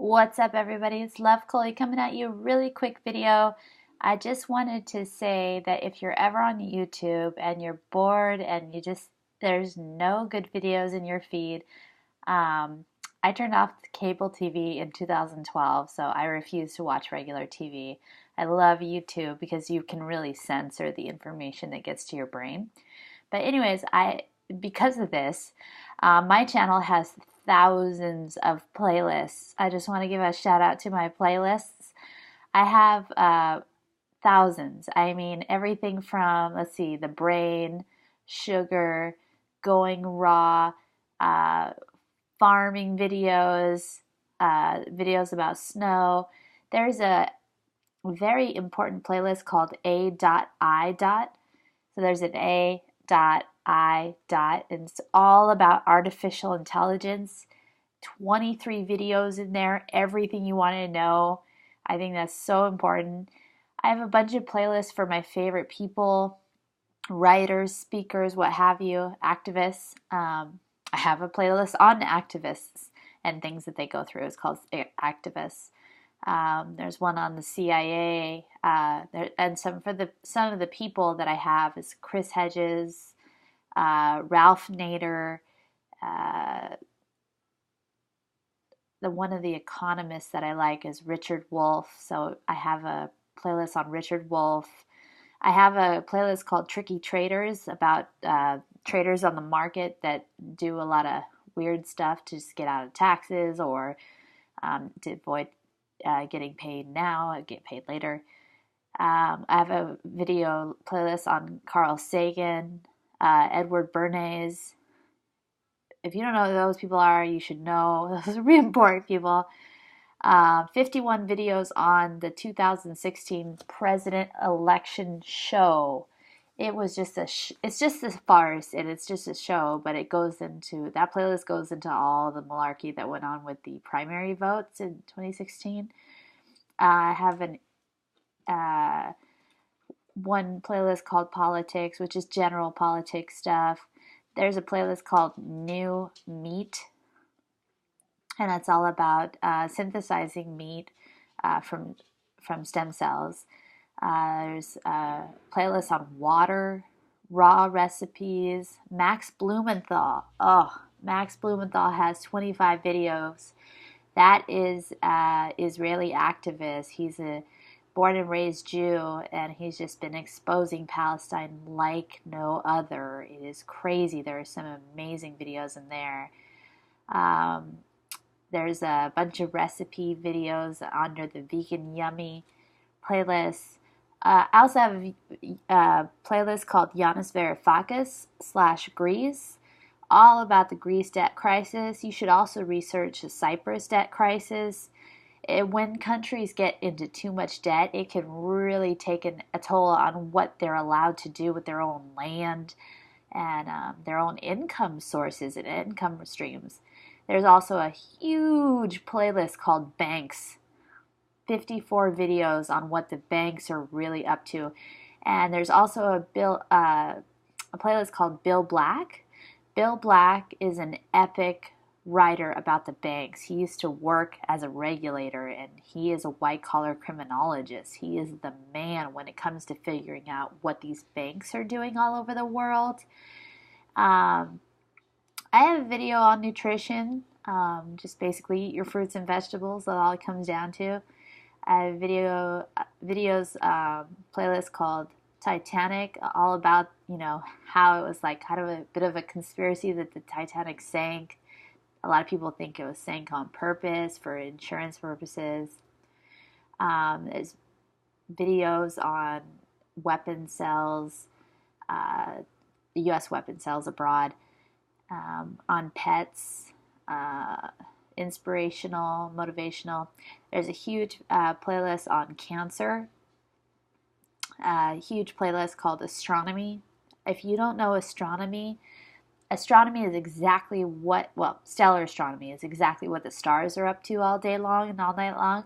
What's up, everybody? It's Love Coley coming at you. Really quick video. I just wanted to say that if you're ever on YouTube and you're bored and there's no good videos in your feed, um, I turned off the cable TV in 2012, so I refuse to watch regular TV. I love YouTube because you can really censor the information that gets to your brain. But anyways, because of this, my channel has thousands of playlists. I just want to give a shout out to my playlists. I have thousands. I mean, everything from, let's see, The Brain, Sugar, Going Raw, uh, farming videos, videos about snow. There's a very important playlist called A.I. So there's an A.I. and it's all about artificial intelligence. 23 videos in there, everything you want to know. I think that's so important. I have a bunch of playlists for my favorite people, writers, speakers, what have you, activists. I have a playlist on activists and things that they go through. It's called Activists. There's one on the CIA, and some of the people that I have is Chris Hedges, Ralph Nader, the one of the economists that I like is Richard Wolff. So I have a playlist on Richard Wolff. I have a playlist called Tricky Traders about traders on the market that do a lot of weird stuff to just get out of taxes or to avoid getting paid now, get paid later. I have a video playlist on Carl Sagan, Edward Bernays. If you don't know who those people are, you should know. Those are really important people. 51 videos on the 2016 president election show. It was just it's just a farce and it's just a show, but that playlist goes into all the malarkey that went on with the primary votes in 2016. I have one playlist called Politics, which is general politics stuff. There's a playlist called New Meat, and it's all about synthesizing meat from stem cells. There's a playlist on water, raw recipes. Max Blumenthal. Oh, Max Blumenthal has 25 videos. That is Israeli activist. He's a born and raised Jew, and he's just been exposing Palestine like no other. It is crazy. There are some amazing videos in there. There's a bunch of recipe videos under the Vegan Yummy playlist. I also have a playlist called Yanis Varoufakis / Greece, all about the Greece debt crisis. You should also research the Cyprus debt crisis. When countries get into too much debt, it can really take a toll on what they're allowed to do with their own land and their own income sources and income streams. There's also a huge playlist called Banks, 54 videos on what the banks are really up to. And there's also a playlist called Bill Black. Bill Black is an epic writer about the banks. He used to work as a regulator, and he is a white-collar criminologist. He is the man when it comes to figuring out what these banks are doing all over the world. I have a video on nutrition, just basically eat your fruits and vegetables. That's all it comes down to. I have videos playlist called Titanic, all about how it was like kind of a bit of a conspiracy that the Titanic sank. A lot of people think it was sank on purpose for insurance purposes. There's videos on weapon cells, the U.S. weapon cells abroad, on pets, inspirational, motivational. There's a huge playlist on cancer, a huge playlist called astronomy. If you don't know astronomy is exactly stellar astronomy is exactly what the stars are up to all day long and all night long.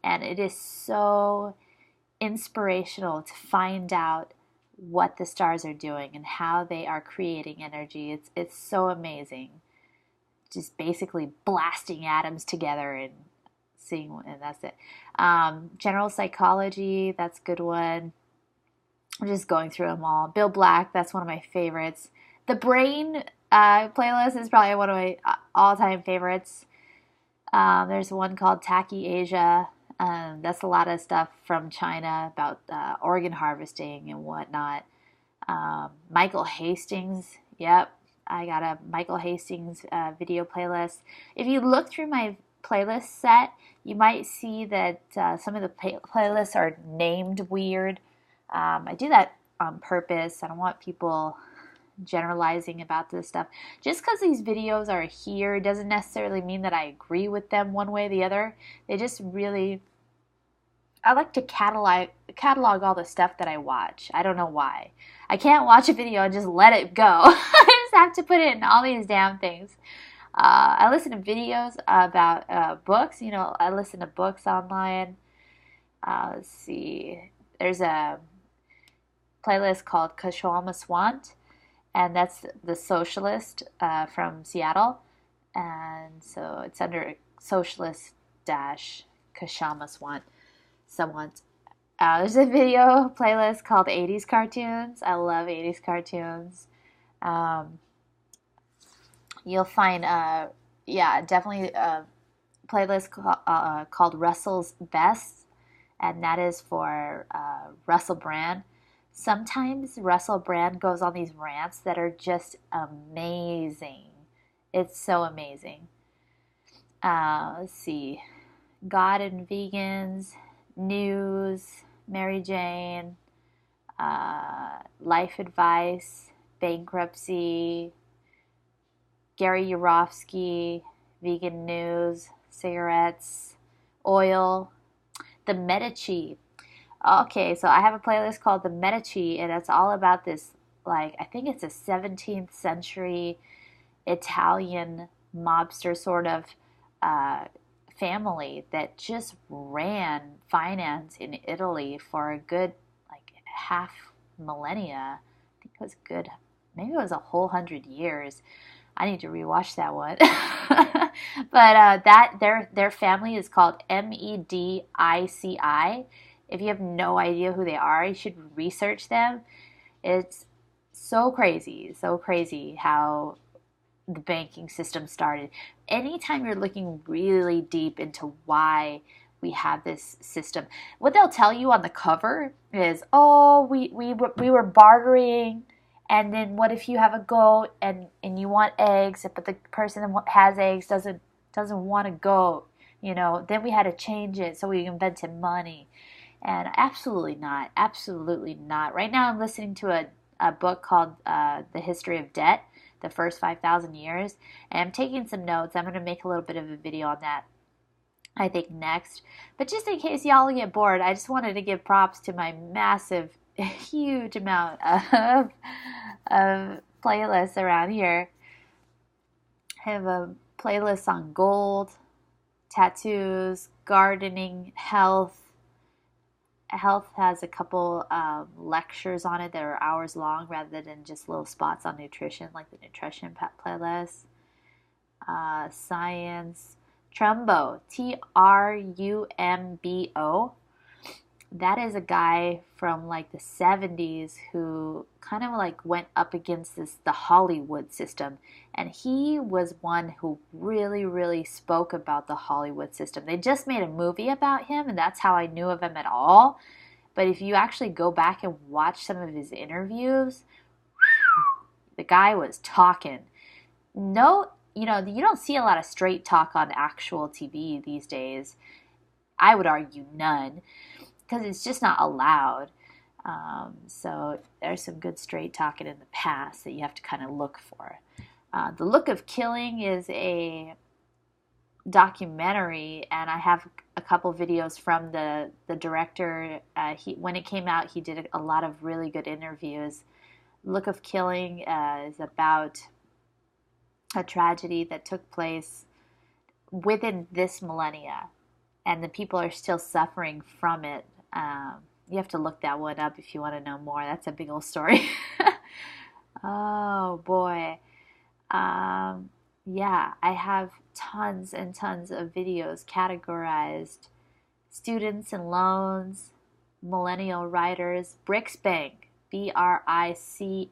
And it is so inspirational to find out what the stars are doing and how they are creating energy. It's so amazing. Just basically blasting atoms together and seeing, and that's it. General psychology, that's a good one. I'm just going through them all. Bill Black, that's one of my favorites. The Brain playlist is probably one of my all-time favorites. There's one called Tacky Asia. That's a lot of stuff from China about organ harvesting and whatnot. Michael Hastings, yep, I got a Michael Hastings video playlist. If you look through my playlist set, you might see that some of the playlists are named weird. I do that on purpose. I don't want people generalizing about this stuff. Just because these videos are here doesn't necessarily mean that I agree with them one way or the other. They just really, I like to catalog all the stuff that I watch. I don't know why. I can't watch a video and just let it go. I just have to put it in all these damn things. I listen to videos about books. You know, I listen to books online. Let's see. There's a playlist called Kashwama Swant, and that's the socialist from Seattle. And so it's under socialist dash Kashama Swant. There's a video playlist called 80s cartoons. I love 80s cartoons. You'll find, definitely a playlist called Russell's Best, and that is for Russell Brand. Sometimes Russell Brand goes on these rants that are just amazing. It's so amazing. Let's see. God and Vegans, News, Mary Jane, Life Advice, Bankruptcy, Gary Yourofsky, Vegan News, Cigarettes, Oil, The Medici. Okay, so I have a playlist called The Medici, and it's all about this, like, I think it's a 17th century Italian mobster sort of family that just ran finance in Italy for a good, like, half millennia. I think it was good, maybe it was a whole 100 years. I need to rewatch that one. But their family is called Medici. If you have no idea who they are, you should research them. It's so crazy how the banking system started. Anytime you're looking really deep into why we have this system, what they'll tell you on the cover is, oh, we were bartering, and then what if you have a goat and you want eggs, but the person that has eggs doesn't want a goat, you know, then we had to change it, so we invented money. And absolutely not. Right now I'm listening to a book called The History of Debt, the first 5,000 years, and I'm taking some notes. I'm going to make a little bit of a video on that, I think, next. But just in case y'all get bored, I just wanted to give props to my massive, huge amount of playlists around here. I have a playlist on gold, tattoos, gardening, health. Health has a couple lectures on it that are hours long rather than just little spots on nutrition, like the nutrition playlist. Science. Trumbo. Trumbo. That is a guy from like the 70s who kind of like went up against the Hollywood system. And he was one who really, really spoke about the Hollywood system. They just made a movie about him, and that's how I knew of him at all. But if you actually go back and watch some of his interviews, the guy was talking. No, you know, you don't see a lot of straight talk on actual TV these days. I would argue none, because it's just not allowed. So there's some good straight talking in the past that you have to kind of look for. The Look of Killing is a documentary, and I have a couple videos from the director. When it came out, he did a lot of really good interviews. Look of Killing is about a tragedy that took place within this millennia, and the people are still suffering from it. You have to look that one up if you want to know more. That's a big old story. Oh boy. Yeah, I have tons and tons of videos categorized: students and loans, millennial writers, Brics Bank, BRICS.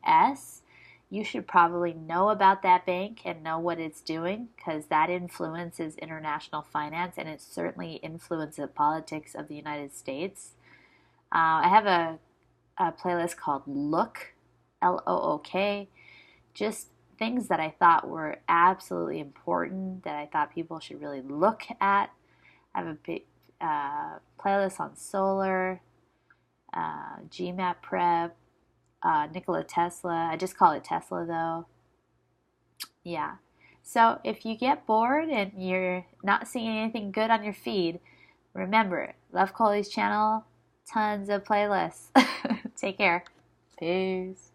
You should probably know about that bank and know what it's doing because that influences international finance and it certainly influences the politics of the United States. I have a playlist called Look, Look, just things that I thought were absolutely important that I thought people should really look at. I have a big playlist on solar, GMAT prep, Nikola Tesla. I just call it Tesla though. Yeah. So if you get bored and you're not seeing anything good on your feed, remember, Love Coley's channel, tons of playlists. Take care. Peace.